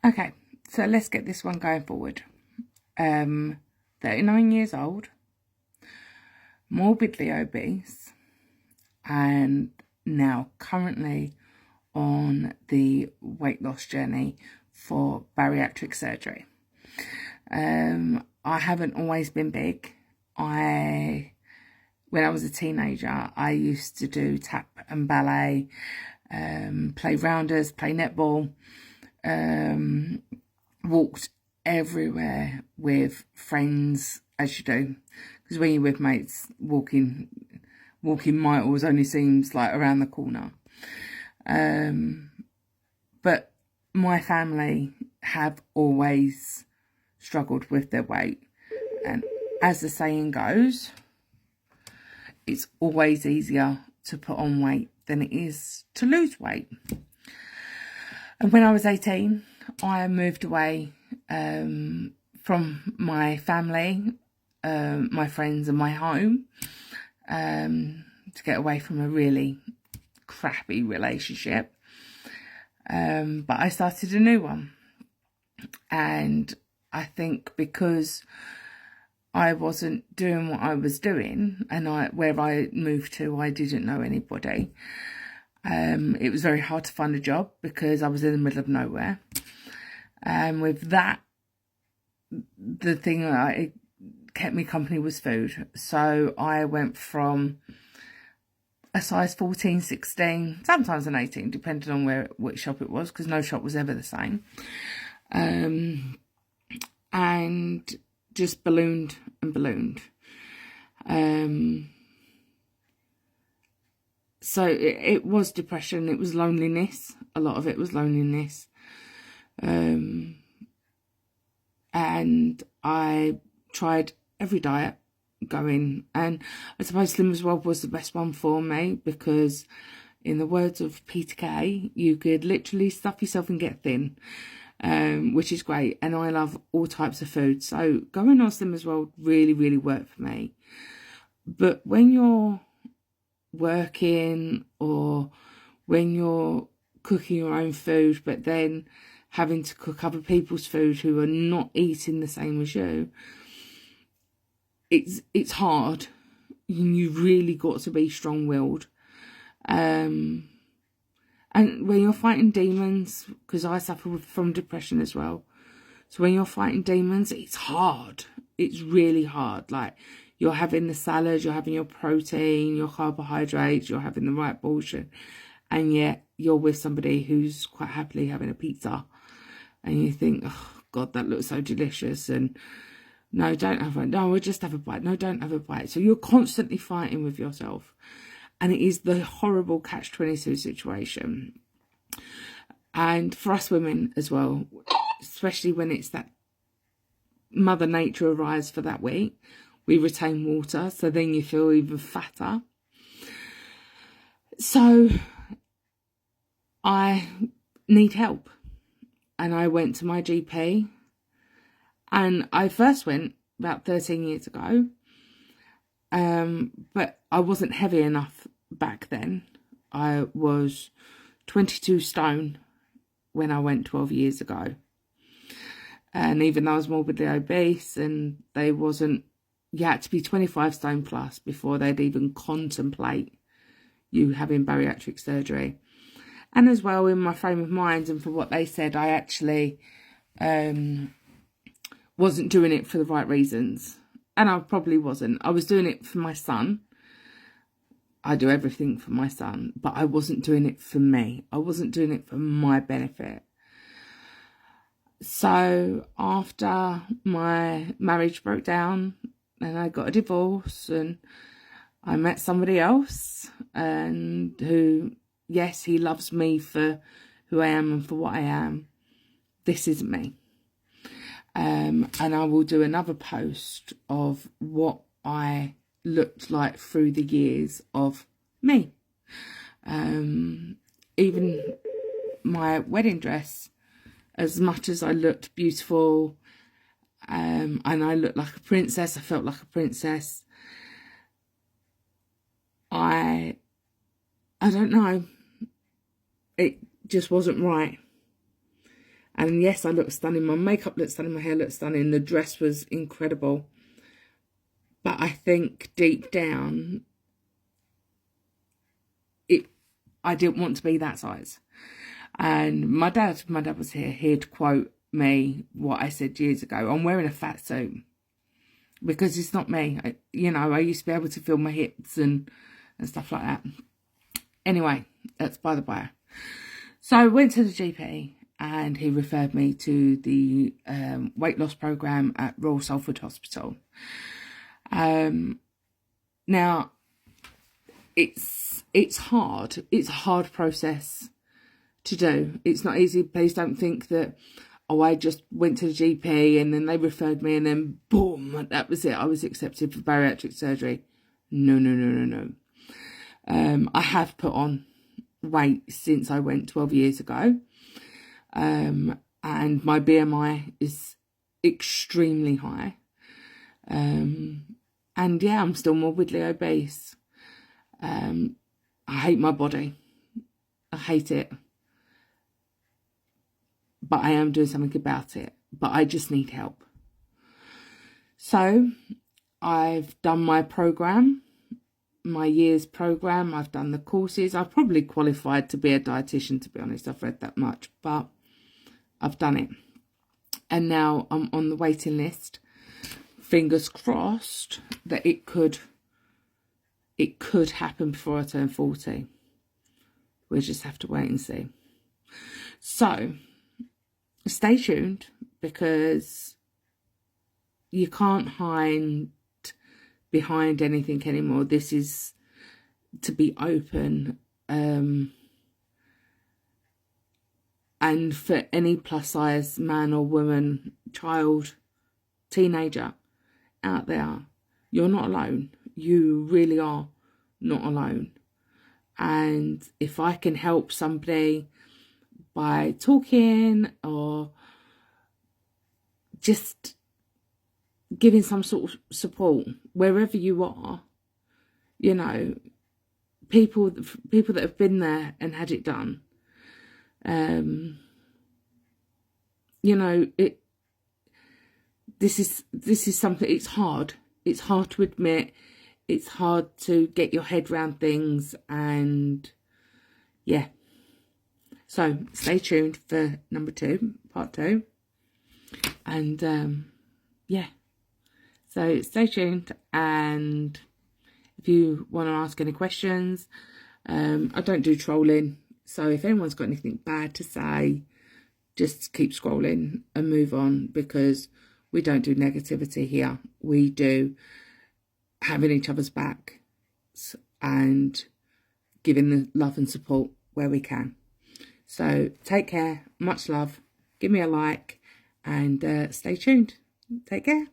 Okay, so let's get this one going forward. 39 years old, morbidly obese, and now currently on the weight loss journey for bariatric surgery. I haven't always been big. When I was a teenager, I used to do tap and ballet, play rounders, play netball, walked everywhere with friends, as you do, because when you're with mates, walking miles only seems like around the corner. But my family have always struggled with their weight, and as the saying goes, it's always easier to put on weight than it is to lose weight. And when I was 18, I moved away from my family, my friends and my home, to get away from a really crappy relationship. But I started a new one. And I think because I wasn't doing what I was doing, and where I moved to, I didn't know anybody. It was very hard to find a job because I was in the middle of nowhere. And with that, the thing that kept me company was food. So I went from a size 14, 16, sometimes an 18, depending on which shop it was, because no shop was ever the same. And just ballooned and ballooned. So it was depression, it was loneliness. A lot of it was loneliness. And I tried every diet going, and I suppose Slim as Well was the best one for me, because in the words of Peter Kay, you could literally stuff yourself and get thin, which is great. And I love all types of food, so going on Slim as Well really, really worked for me. But when you're working, or when you're cooking your own food, but then having to cook other people's food who are not eating the same as you, it's hard. You've really got to be strong-willed. And when you're fighting demons, because I suffer from depression as well, so when you're fighting demons, it's hard. It's really hard. Like, you're having the salad, you're having your protein, your carbohydrates, you're having the right portion, and yet you're with somebody who's quite happily having a pizza, and you think, oh God, that looks so delicious, and no, don't have one. No, we'll just have a bite. No, don't have a bite. So you're constantly fighting with yourself, and it is the horrible catch-22 situation. And for us women as well, especially when it's that Mother Nature arrives for that week, we retain water, so then you feel even fatter. So I need help. And I went to my GP. And I first went about 13 years ago. But I wasn't heavy enough back then. I was 22 stone when I went 12 years ago. And even though I was morbidly obese, and you had to be 25 stone plus before they'd even contemplate you having bariatric surgery. And as well, in my frame of mind and for what they said, I actually wasn't doing it for the right reasons. And I probably wasn't. I was doing it for my son. I do everything for my son, but I wasn't doing it for me. I wasn't doing it for my benefit. So after my marriage broke down and I got a divorce, and I met somebody else, and who, yes, he loves me for who I am and for what I am. This isn't me. And I will do another post of what I looked like through the years of me. Even my wedding dress, as much as I looked beautiful, and I looked like a princess, I felt like a princess, I don't know, it just wasn't right. And yes, I looked stunning. My makeup looked stunning. My hair looked stunning. The dress was incredible. But I think deep down, I didn't want to be that size. And my dad was here. He'd quote me what I said years ago. I'm wearing a fat suit because it's not me. I used to be able to feel my hips and stuff like that. Anyway, that's by the by. So I went to the GP and he referred me to the weight loss program at Royal Salford Hospital. Now, it's hard. It's a hard process to do. It's not easy. Please don't think that, I just went to the GP and then they referred me and then boom, that was it. I was accepted for bariatric surgery. No. I have put on weight since I went 12 years ago. And my BMI is extremely high. And yeah, I'm still morbidly obese. I hate my body. I hate it. But I am doing something about it. But I just need help. So I've done my program, my year's program. I've done the courses. I've probably qualified to be a dietitian, to be honest. I've read that much, but I've done it. And now I'm on the waiting list. Fingers crossed that it could happen before I turn 40. We'll just have to wait and see. So stay tuned, because you can't hide behind anything anymore. This is to be open. And for any plus size man or woman, child, teenager out there, you're not alone. You really are not alone. And if I can help somebody by talking or just giving some sort of support wherever you are, people that have been there and had it done, this is something. It's hard to admit. It's hard to get your head around things, and yeah. So stay tuned for part 2. And yeah. So stay tuned, and if you want to ask any questions, I don't do trolling. So if anyone's got anything bad to say, just keep scrolling and move on, because we don't do negativity here. We do having each other's back and giving the love and support where we can. So take care, much love, give me a like, and stay tuned. Take care.